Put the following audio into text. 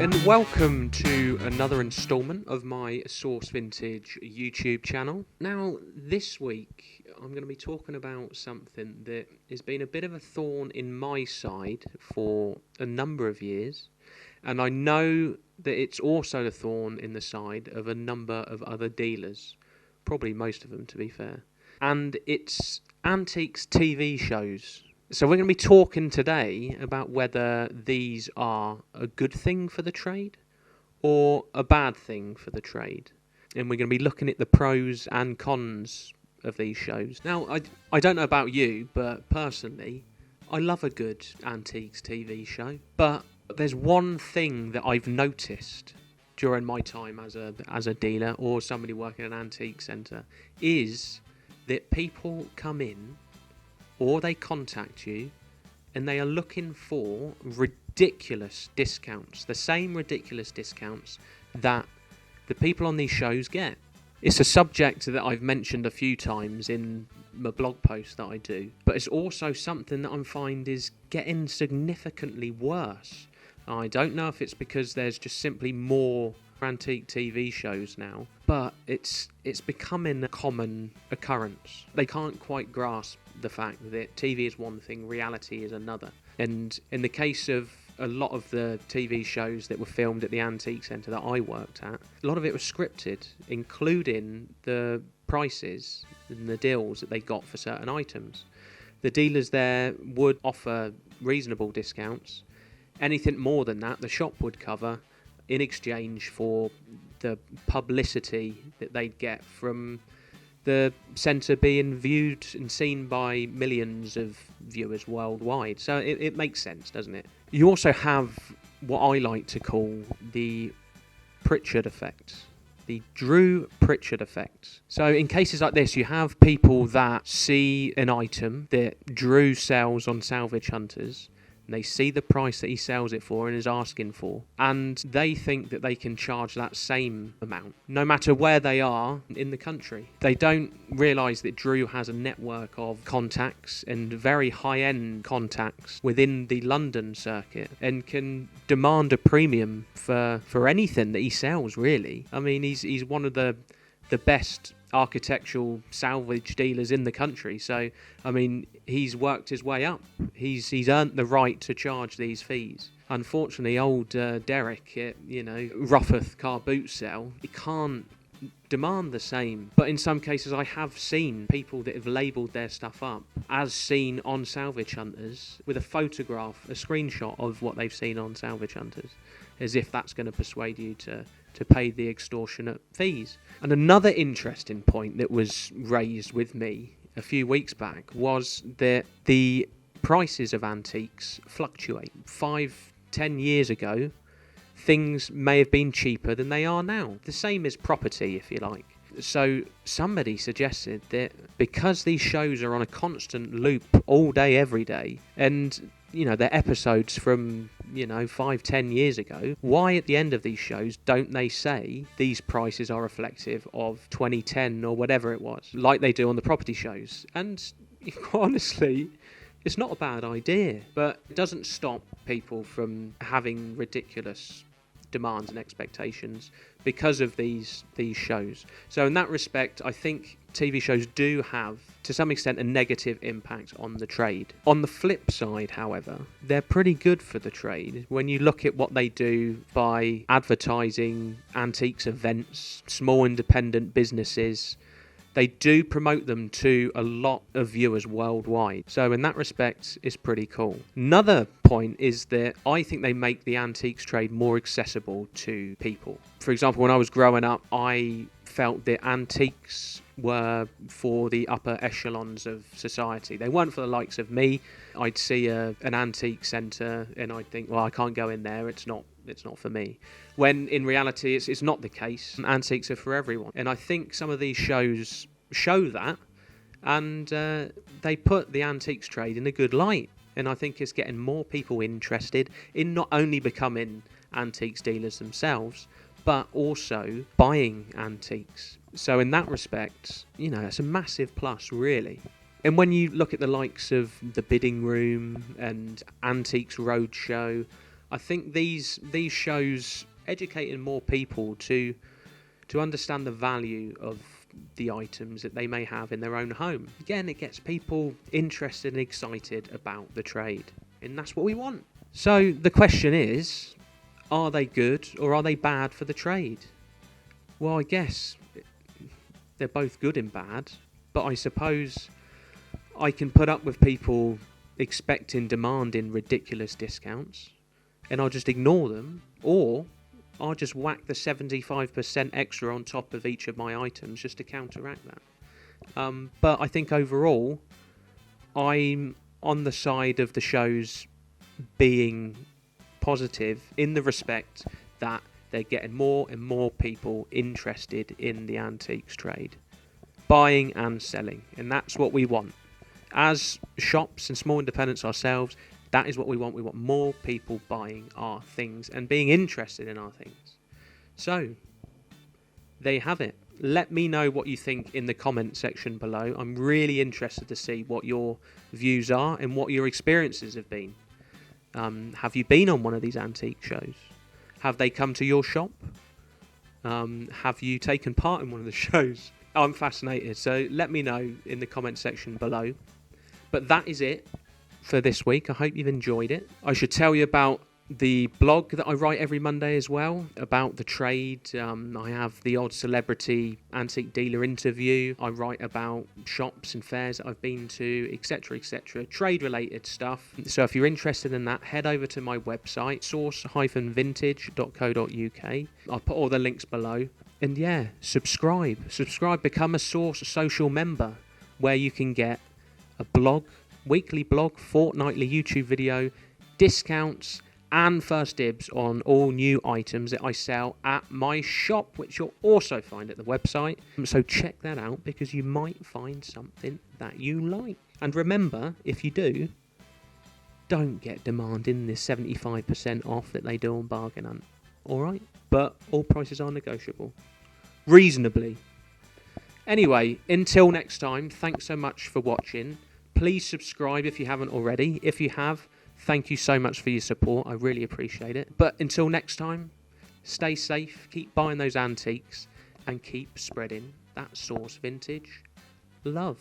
and welcome to another instalment of my Source Vintage YouTube channel. Now, this week I'm going to be talking about something that has been a bit of a thorn in my side for a number of years, and I know that it's also a thorn in the side of a number of other dealers, probably most of them to be fair, and it's antiques TV shows. So we're going to be talking today about whether these are a good thing for the trade or a bad thing for the trade. And we're going to be looking at the pros and cons of these shows. Now, I don't know about you, but personally, I love a good antiques TV show. But there's one thing that I've noticed during my time as a dealer or somebody working in an antique centre is that people come in or they contact you and they are looking for ridiculous discounts, the same ridiculous discounts that the people on these shows get. It's a subject that I've mentioned a few times in my blog posts that I do, but it's also something that I find is getting significantly worse. I don't know if it's because there's just simply more antique TV shows now, but it's becoming a common occurrence. They can't quite grasp the fact that TV is one thing, reality is another. And in the case of a lot of the TV shows that were filmed at the antique centre that I worked at, a lot of it was scripted, including the prices and the deals that they got for certain items. The dealers there would offer reasonable discounts. Anything more than that, the shop would cover in exchange for the publicity that they'd get from the centre being viewed and seen by millions of viewers worldwide. So it makes sense, doesn't it? You also have what I like to call the Pritchard effect, the Drew Pritchard effect. So in cases like this, you have people that see an item that Drew sells on Salvage Hunters, and they see the price that he sells it for and is asking for, and they think that they can charge that same amount, no matter where they are in the country. They don't realise that Drew has a network of contacts and very high-end contacts within the London circuit and can demand a premium for anything that he sells, really. I mean, he's one of the best architectural salvage dealers in the country, so I mean he's worked his way up. He's earned the right to charge these fees. Unfortunately, old Derek at Ruffeth Car Boot Sale, he can't demand the same. But in some cases I have seen people that have labelled their stuff up as seen on Salvage Hunters with a photograph, a screenshot of what they've seen on Salvage Hunters, as if that's going to persuade you to pay the extortionate fees. And another interesting point that was raised with me a few weeks back was that the prices of antiques fluctuate. 5-10 years ago, things may have been cheaper than they are now. The same as property, if you like. So somebody suggested that because these shows are on a constant loop all day, every day, and they're episodes from 5-10 years ago, why at the end of these shows don't they say these prices are reflective of 2010 or whatever it was, like they do on the property shows? And honestly, it's not a bad idea, but it doesn't stop people from having ridiculous demands and expectations because of these shows. So in that respect, I think TV shows do have, to some extent, a negative impact on the trade. On the flip side, however, they're pretty good for the trade. When you look at what they do by advertising antiques events, small independent businesses, they do promote them to a lot of viewers worldwide. So in that respect, it's pretty cool. Another point is that I think they make the antiques trade more accessible to people. For example, when I was growing up, I felt that antiques were for the upper echelons of society. They weren't for the likes of me. I'd see an antique centre and I'd think, well, I can't go in there. It's not for me. When in reality, it's not the case. Antiques are for everyone. And I think some of these shows show that, and they put the antiques trade in a good light. And I think it's getting more people interested in not only becoming antiques dealers themselves, but also buying antiques. So in that respect, it's a massive plus, really. And when you look at the likes of the Bidding Room and Antiques Roadshow, I think these shows educating more people to understand the value of the items that they may have in their own home. Again, it gets people interested and excited about the trade, and that's what we want. So the question is, are they good or are they bad for the trade? Well, I guess they're both good and bad, but I suppose I can put up with people expecting, demanding ridiculous discounts, and I'll just ignore them, or I'll just whack the 75% extra on top of each of my items just to counteract that. But I think overall, I'm on the side of the shows being positive in the respect that they're getting more and more people interested in the antiques trade, buying and selling, and that's what we want. As shops and small independents ourselves, that is what we want. We want more people buying our things and being interested in our things. So, there you have it. Let me know what you think in the comment section below. I'm really interested to see what your views are and what your experiences have been. Have you been on one of these antique shows? Have they come to your shop? Have you taken part in one of the shows? I'm fascinated, so let me know in the comment section below. But that is it for this week. I hope you've enjoyed it. I should tell you about the blog that I write every Monday as well, about the trade. I have the odd celebrity antique dealer interview. I write about shops and fairs that I've been to, etc, etc, trade related stuff. So if you're interested in that, head over to my website, source-vintage.co.uk. I'll put all the links below. And yeah, subscribe, become a Source social member, where you can get a blog, weekly blog, fortnightly YouTube video, discounts, and first dibs on all new items that I sell at my shop, which you'll also find at the website. So check that out, because you might find something that you like. And remember, if you do, don't get demanding this 75% off that they do on Bargain Hunt. Alright? But all prices are negotiable. Reasonably. Anyway, until next time, thanks so much for watching. Please subscribe if you haven't already. If you have, thank you so much for your support. I really appreciate it. But until next time, stay safe, keep buying those antiques, and keep spreading that Source Vintage love.